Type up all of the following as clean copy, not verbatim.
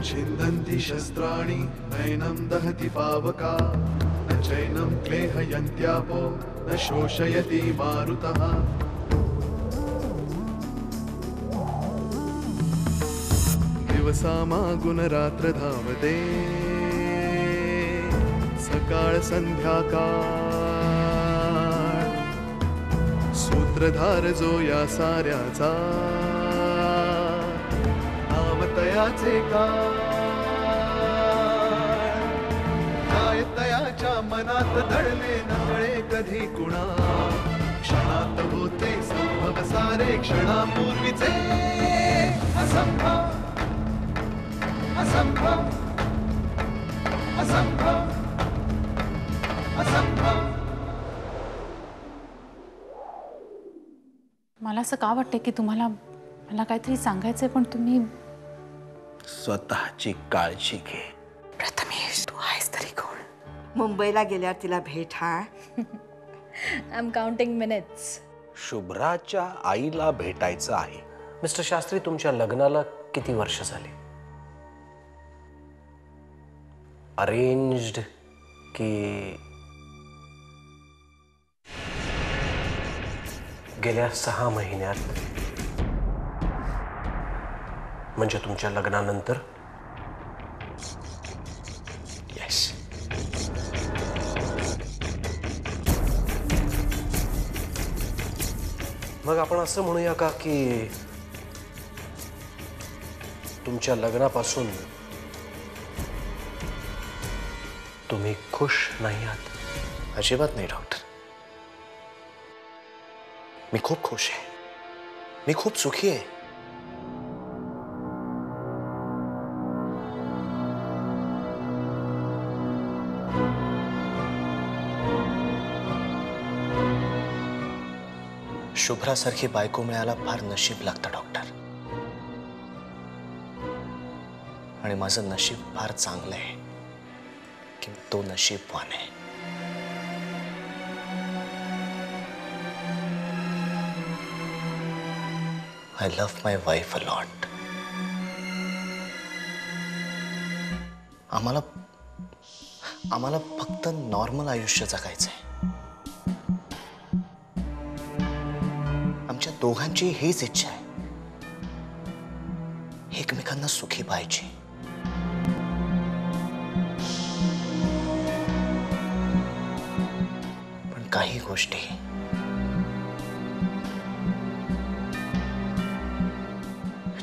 छिन्दन्ति शस्त्राणि नैनं दहति पावका न चैनं क्लेहयन्त्यापो न शोषयति मारुतः दिवसामागुणरात्र धावते सकाळ संध्याकाळ सूत्रधार जो या साऱ्याचा नामतयाचे काय तयाच्या मनात दडले नकळे कधी कुणा क्षणात होते संभव सारे क्षणापूर्वीचे असंभव असंभव असंभव असंभव. मला असं का वाटतं की तुम्हाला मला काहीतरी सांगायचंय पण तुम्ही स्वतःची काळजी घे. प्रथमेश तू आहेस तरी कोण? मुंबईला गेल्यावर तिला भेट. हा आय एम काउंटिंग मिनिट्स. शुभ्राच्या आईला भेटायचं आहे. मिस्टर शास्त्री, तुमच्या लग्नाला किती वर्ष झाली? अरेंज्ड की गेल्या 6 महिन्यात, म्हणजे तुमच्या लग्नानंतर? येस. मग आपण असं म्हणूया का की तुमच्या लग्नापासून तुम्ही खुश नाही आहात? अजिबात नाही डॉक्टर. मी खूप खुश आहे. मी खूप सुखी आहे. शुभ्रासारखी बायको मिळायला फार नशीब लागतं डॉक्टर. आणि माझं नशीब फार चांगलं आहे की तो नशीबवान आहे. I love my wife a lot. आम्हाला फक्त नॉर्मल आयुष्य जगायचंय. आमच्या दोघांची हीच इच्छा आहे, एकमेकांना सुखी पाहिजे. पण काही गोष्टी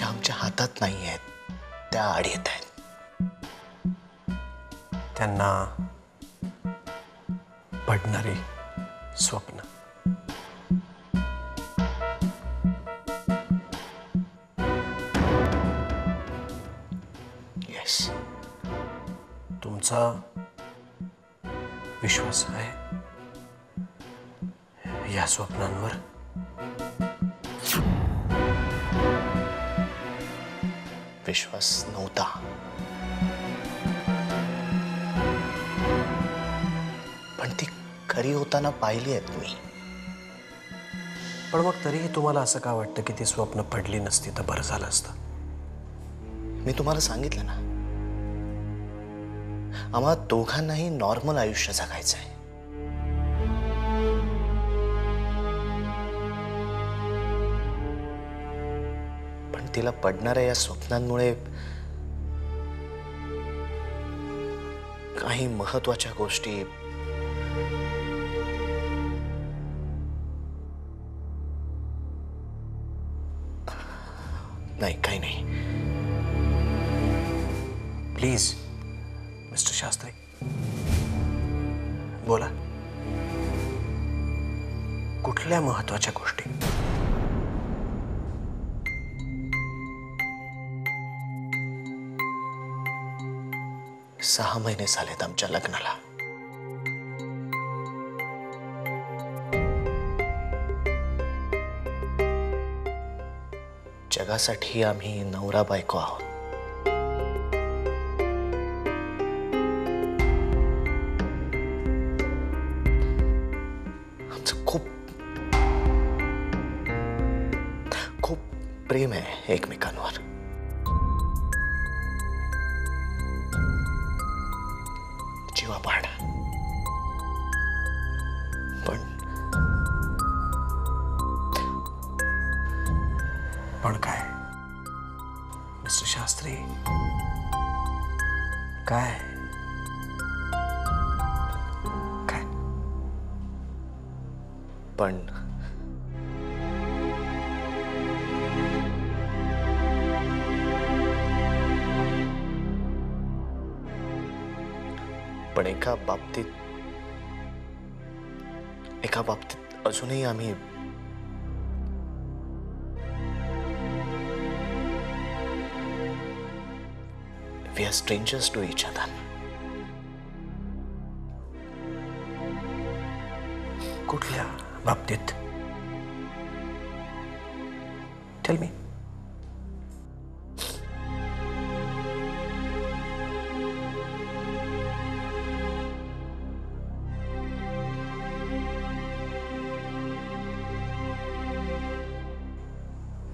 आमच्या हातात नाही आहेत, त्या आड येत आहेत. त्यांना पडणारी स्वप्न. येस. तुमचा विश्वास आहे या स्वप्नांवर? विश्वास नव्हता. पण ती खरी होताना पाहिली आहेत मी. पण मग तरीही तुम्हाला असं का वाटतं की ती स्वप्न पडली नसती तर बरं झालं असतं? मी तुम्हाला सांगितलं ना, आम्हा दोघांनाही नॉर्मल आयुष्य जगायचं आहे. पण तिला पडणाऱ्या या स्वप्नांमुळे काही महत्वाच्या गोष्टी नाही, काही नाही. प्लीज मिस्टर शास्त्री, बोला. कुठल्या महत्वाच्या गोष्टी? सहा महिने झालेत आमच्या लग्नाला. जगासाठी आम्ही नवरा बायको आहोत. आमचं खूप खूप प्रेम आहे एकमेकांवर. पण काय मिस्टर शास्त्री, काय काय पण पण एका बाबतीत अजूनही आम्ही we are strangers to each other. कुठल्या बाबतीत? Tell me.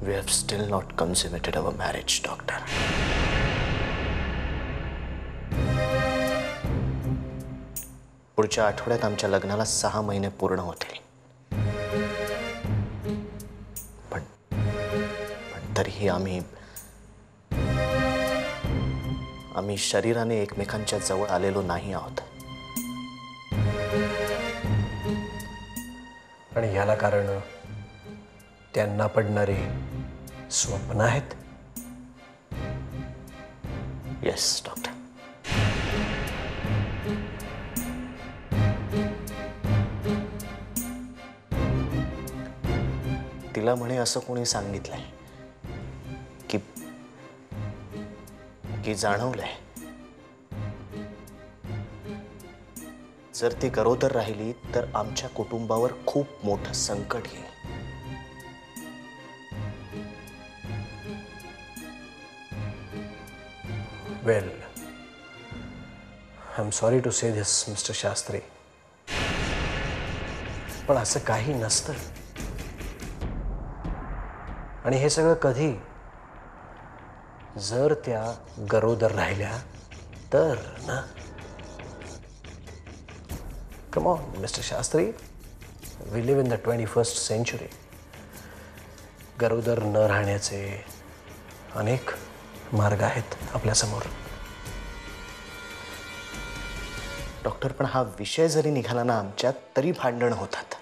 We have still not consummated our marriage, doctor. पुढच्या आठवड्यात आमच्या लग्नाला 6 महिने पूर्ण होतील. पण तरीही आम्ही शरीराने एकमेकांच्या जवळ आलेलो नाही आहोत. आणि याला कारण त्यांना पडणारी स्वप्न आहेत. Yes doctor. तिला म्हणे असं कोणी सांगितलंय की जाणवलंय जर ती गरोदर राहिली तर आमच्या कुटुंबावर खूप मोठं संकट येईल. Well, I am sorry to say this mister Shastri, पण असं काही नसतं. आणि हे सगळं कधी, जर त्या गरोदर राहिल्या तर ना. Come on mister Shastri, we live in the 21st century. गरोदर न राहण्याचे अनेक मार्ग आहेत आपल्यासमोर. डॉक्टर, पण हा विषय जरी निघाला ना आमच्यात तरी भांडण होतात.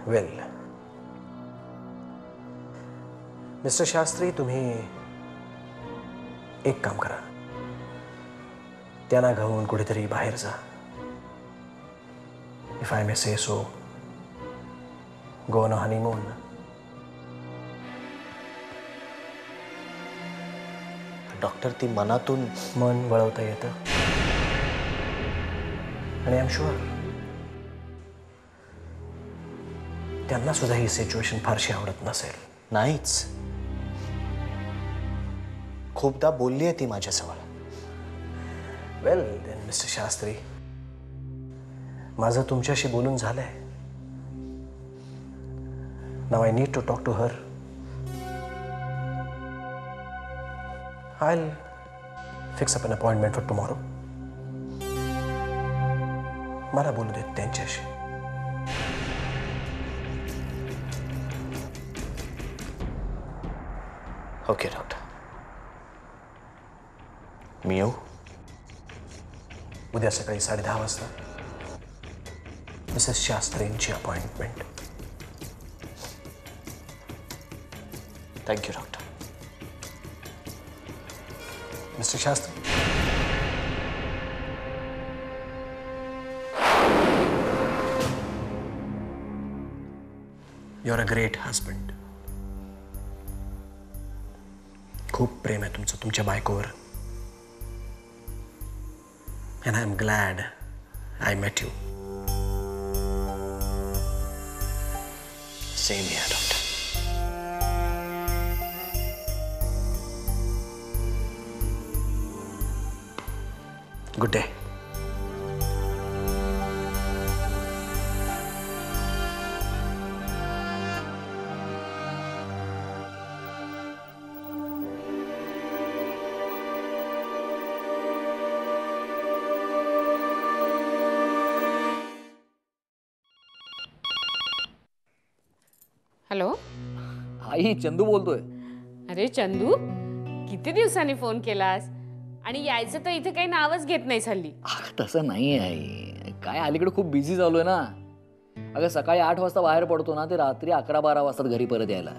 वेल मिस्टर शास्त्री, तुम्ही एक काम करा. त्यांना घेऊन कुठेतरी बाहेर जा. If I may say so, go on a honeymoon. Doctor, ती मनातून मन वळवता येतं. आणि आय एम शुअर त्यांना सुद्धा ही सिच्युएशन फारशी आवडत नसेल. नाहीच. खूपदा बोलली आहे ती माझ्याजवळ. वेल देन मिस्टर शास्त्री, माझं तुमच्याशी बोलून झालंय. Now I need to talk to her. I'll fix up an appointment for tomorrow. मला बोलू देत त्यांच्याशी. ओके डॉक्टर, मी येऊ? उद्या सकाळी 10:30 वाजता मिसेस शास्त्रींची appointment. Thank you doctor. Mister Shastri, you are a great husband. खूप प्रेम आहे तुमचं तुमच्या बायकोवर. and I'm glad I met you. Same here, doctor. Good day. Hello. आई चंदू बोलतोय. अरे चंदू, किती दिवसांनी फोन केलास आणि यायचं तर इथे काही नावच घेत नाहीस हल्ली. तसं नाही आहे, काय अलीकडे खूप बिझी चालू आहे ना. अगं सकाळी 8 वाजता बाहेर पडतो ना, ते रात्री 11-12 वाजतात घरी परत यायला.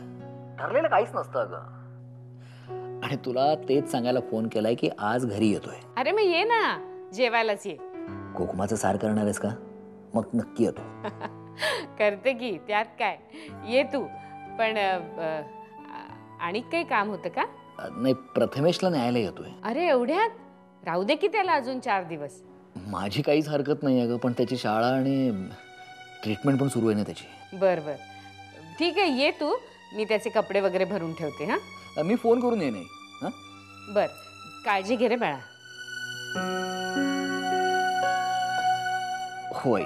ठरलेलं काहीच नसतं अगं. आणि तुला तेच सांगायला फोन केलाय की आज घरी येतोय. अरे मग ये ना, जेवायलाच ये. कोकमाचं सार करणार आहेस का? मग नक्की येतो. करते की, त्यात काय. ये तू. पण आणि काही काम होतं का? नाही, प्रथमेशला न्यायला येतोय. अरे एवढ्यात? राहू दे की त्याला अजून 4 दिवस. माझी काहीच हरकत नाही अगं, पण त्याची शाळा आणि ट्रीटमेंट पण सुरू आहे ना त्याची. बर बर, ठीक आहे, ये तू. मी त्याचे कपडे वगैरे भरून ठेवते. हा, मी फोन करून ये नाही. हां बर, काळजी घे रे बाळा. होय,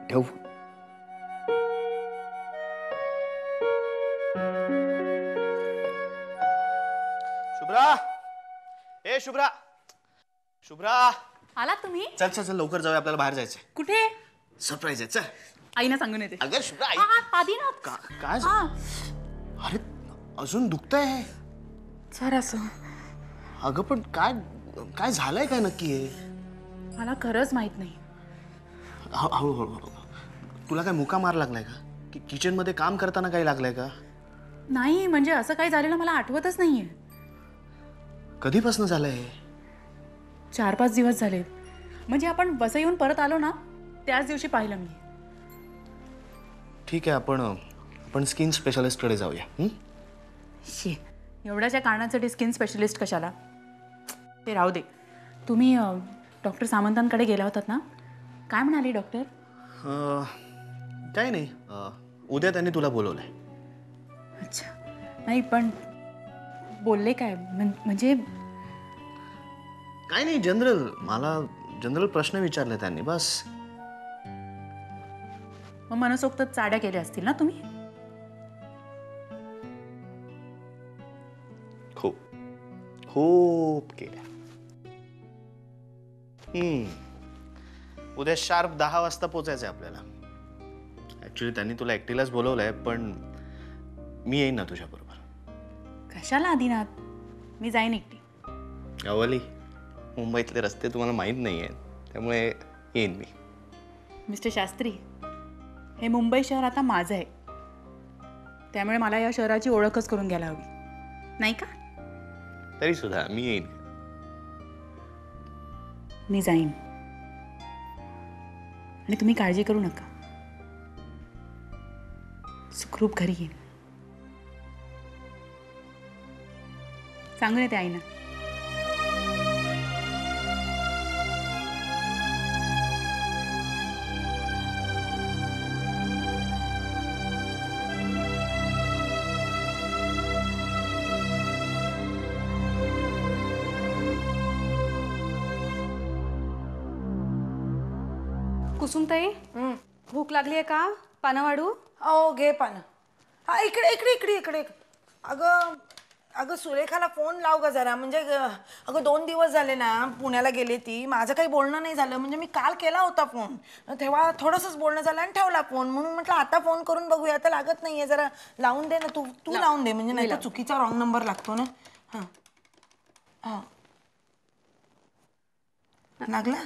ठेव. शुभ्रा, ए शुभ्रा, शुभ्रा. आला तुम्ही? चल चल चल लवकर जाऊया, आपल्याला बाहेर जायचंय. कुठे? सरप्राईज आहे, चल. आईना सांगून येते. अगं शुभ्रा, आई. आदिनाथ. काय अरे अजून दुखतंय? जरासं. अगं पण काय काय झालंय काय नक्की हे? मला खरंच माहित नाही. हळूहळू. तुला काय मुका मार लागलाय का? की किचन मध्ये काम करताना काही लागलंय का? नाही, म्हणजे असं काही झालेलं मला आठवतच नाहीये. कधीपासून झालंय हे? 4-5 दिवस झाले. म्हणजे आपण बस येऊन परत आलो ना, त्याच दिवशी पाहिलं मी. ठीक आहे, आपण स्किन स्पेशालिस्टकडे जाऊया. शी, एवढ्याच्या कारणासाठी स्किन स्पेशलिस्ट कशाला? ते राहू दे. तुम्ही डॉक्टर सामंतांकडे गेला होतात ना, काय म्हणाले डॉक्टर? काही नाही, उद्या त्यांनी तुला बोलवलंय. अच्छा, नाही पण बोलले काय? म्हणजे काय नाही, जनरल प्रश्न विचारले त्यांनी, बस. मग मनसोक्त चाड्या केल्या असतील ना तुम्ही? खूप केल्या. उद्या शार्प 10 वाजता पोचायचंय आपल्याला. ऍक्च्युली त्यांनी तुला एकटीलाच बोलवलंय, पण मी येईन ना तुझ्या बरोबर. कशाला आदिनाथ, मी जाईन एकटी. अवली, मुंबईतले रस्ते तुम्हाला माहीत नाही आहेत, त्यामुळे येईन मी. मिस्टर शास्त्री, हे मुंबई शहर आता माझं आहे, त्यामुळे मला या शहराची ओळखच करून घ्यायला हवी, नाही का? तरी सुद्धा मी येईन. मी जाईन आणि तुम्ही काळजी करू नका. सुखरूप घरी येईन. सांगून येते आईना. कुसुमताई, भूक लागली आहे का? पानं वाढू? हो, घे पानं. हा, इकडे इकडे इकडे इकडे. अगं सुरेखाला फोन लाव ग जरा. म्हणजे अगं 2 दिवस झाले ना पुण्याला गेले ती, माझं काही बोलणं नाही झालं. म्हणजे मी काल केला होता फोन, तेव्हा थोडंसंच बोलणं झालं आणि ठेवला फोन. म्हणून म्हटलं आता फोन करून बघूया. आता लागत नाहीये, जरा लावून दे ना. तू लावून दे, म्हणजे नाही तर चुकीचा रॉंग नंबर लागतो ना. हां हां, लागला.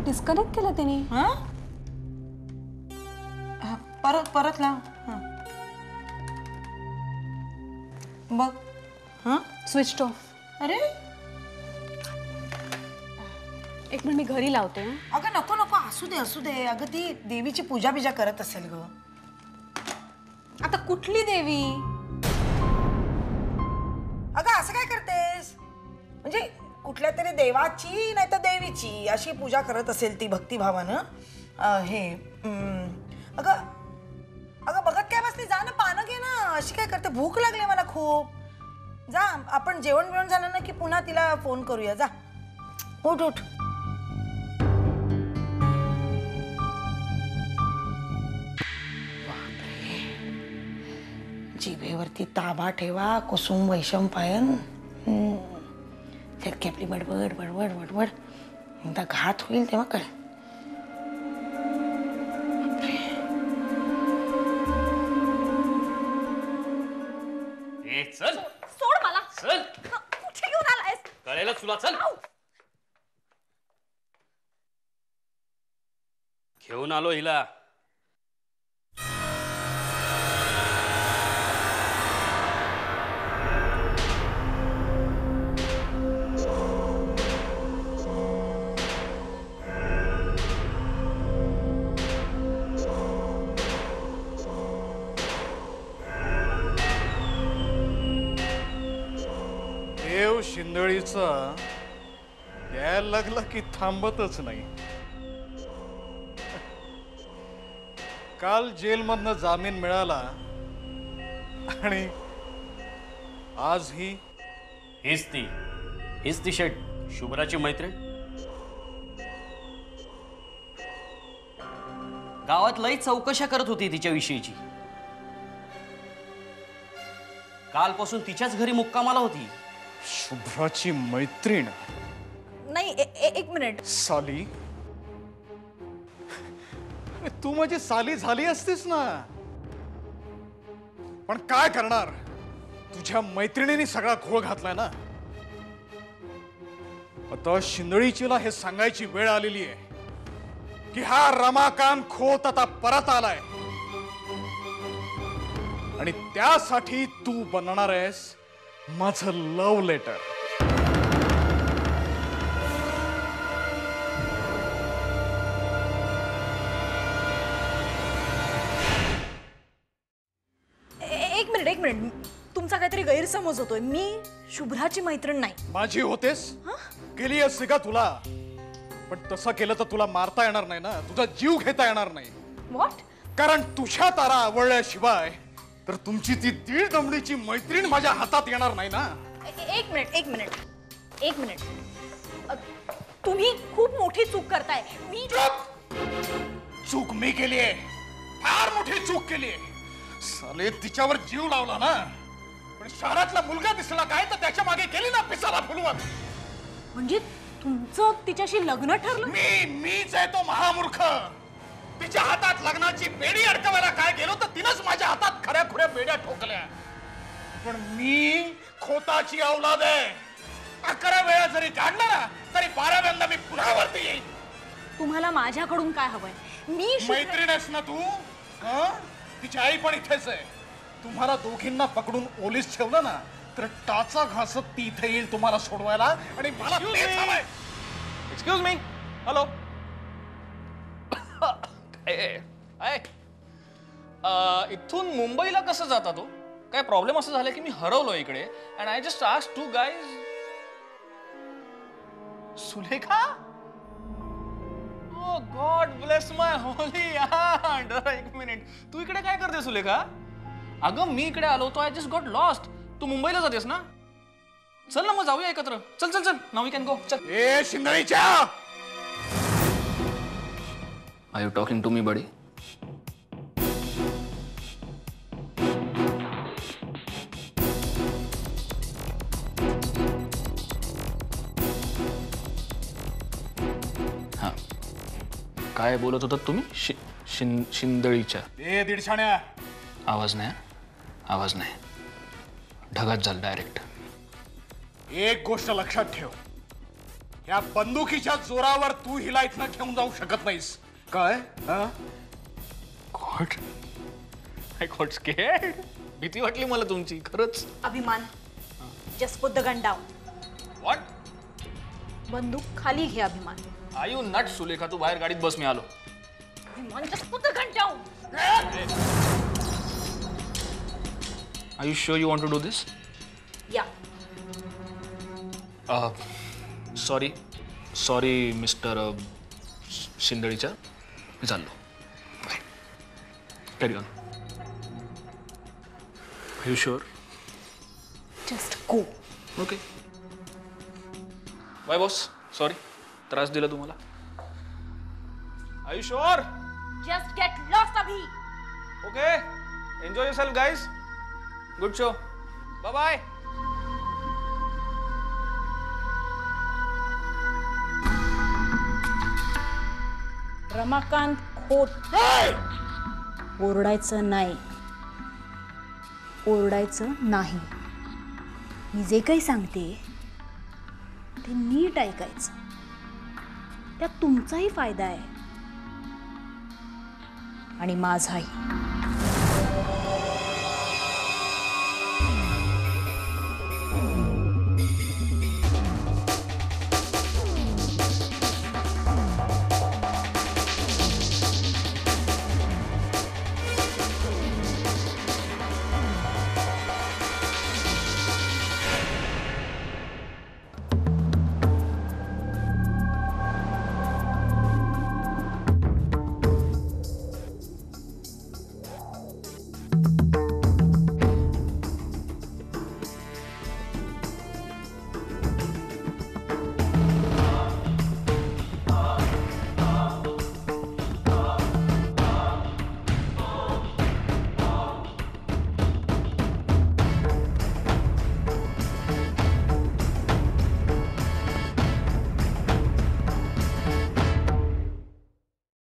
डिस्कनेक्ट केलं तिने. हां, परत लाव. हां, बघ. हां, स्विच ऑफ. अरे एक मिनिट, मी घरी लावते. अगं नको नको, असू दे. अगं ती देवीची पूजा बिजा करत असेल ग. आता कुठली देवी? अगं असं काय करतेस? म्हणजे कुठल्या तरी देवाची नाही तर देवीची अशी पूजा करत असेल ती भक्तिभावानं. अगं बघत काय बसली? जा ना, पानं घे ना. अशी काय करते? भूक लागली मला खूप. जा, आपण जेवण बिवण झालं ना की पुन्हा तिला फोन करूया. जा, उठ. जिभेवरती ताबा ठेवा, कुसुम वैशंपायन. त्यात आपली बडबड एकदा घात होईल तेव्हा कळ. जळेला तुला. चल घेऊन आलो हिला. देव शिंदळीचा द्यायला लागला की थांबतच नाही. काल जेलमधनं जामीन मिळाला आणि आज हीच ती शेट शुभ्राची मैत्रीण. गावात लई चौकशा करत होती तिच्याविषयीची. कालपासून तिच्याच घरी मुक्कामाला होती. शुभ्राची मैत्रीण? नाही एक मिनिट. साली? तू माझी साली झाली असतीस ना. पण काय करणार, तुझ्या मैत्रिणीने सगळा घोळ घातलाय ना. आता शिंदळीचीला हे सांगायची वेळ आलेली आहे की हा रमाकांत खोत आता परत आलाय आणि त्यासाठी तू बनणार आहेस माझं लव्ह लेटर. एक मिनिट तुमचा काहीतरी गैरसमज होतोय. मी शुभ्राची मैत्रीण नाही. माझी होतेस? केली असते का तुला? पण तसं केलं तर तुला मारता येणार नाही ना, तुझा जीव घेता येणार नाही. व्हॉट? कारण तुझ्या तारा आवडल्याशिवाय तर तुमची ती दीड दमडीची मैत्रीण माझ्या हातात येणार नाही ना. एक मिनिट तुम्ही खूप मोठी चूक करताय. मी चूक मी केली आहे, फार मोठी चूक केली आहे. साले तिच्यावर जीव लावला ना, पण शहरातला मुलगा दिसला काय तर त्याच्या मागे केली ना पिसाला फुलवत. म्हणजे तुमचं तिच्याशी लग्न ठरलं? मीच आहे तो महामूर्ख. तिच्या हातात लग्नाची बेडी अडकवायला काय गेलो तर तिनंच माझ्या हातात खऱ्या खुऱ्या बेड्या ठोकल्या. पण मी खोताची औलाद आहे. 11 वेळा जरी काढला ना तरी 12व्यांदा मी पुन्हा वरती येईल. तुम्हाला माझ्याकडून काय हवंय? मी मैत्रीण आहेस ना तू. तिची आई पण इथेच आहे. तुम्हाला दोघींना पकडून ओलीस ठेवलं ना तर टाचा घासत ती इथे येईल तुम्हाला सोडवायला आणि मला तेच हवंय. Excuse me. हॅलो. इथून मुंबईला कसं जाता तो? काय प्रॉब्लेम असं झालं की मी हरवलो इकडे and I just asked two guys. Sulekha? Oh God bless my holy hand. एक मिनिट, तू इकडे काय करते सुलेखा? अगं मी इकडे आलो होतो, आय जस्ट गॉट लॉस्ट. तू मुंबईला जातेस ना? चल ना मग जाऊया एकत्र. चल चल चल, नाउ वी कॅन गो. चल. ए शिंदळीच्या, are you talking to me buddy? हा, काय बोलत होतात तुम्ही? शिंदळीच्या? ए दीडशाण्या, आवाज नाही. ढगात झालं डायरेक्ट. एक गोष्ट लक्षात ठेव, या बंदुकीच्या जोरावर तू हिला इथनं घेऊन जाऊ शकत नाहीस. काय? God, I got scared. भीती वाटली मला तुमची खरंच. Abhiman, just put the gun down. What? बंदूक खाली घे Abhiman. Are you nut Sulekha? तू बाहेर गाडीत बस, मी आलो. Abhiman, just put the gun down. Are you sure you want to do this? Ya. Sorry mister शिंदळीच्या. मी चाललो. Bye. Carry on. Are you sure? Just go. Okay. Bye boss. Sorry त्रास दिला तुम्हाला. R you sure? Just get lost अभी. Okay, enjoy yourself guys. Good show. Bye bye. Ramakant Khot. ओरडायचं नाही. मी जे काही सांगते ते नीट ऐकायचं. त्यात तुमचाही फायदा आहे आणि माझाही.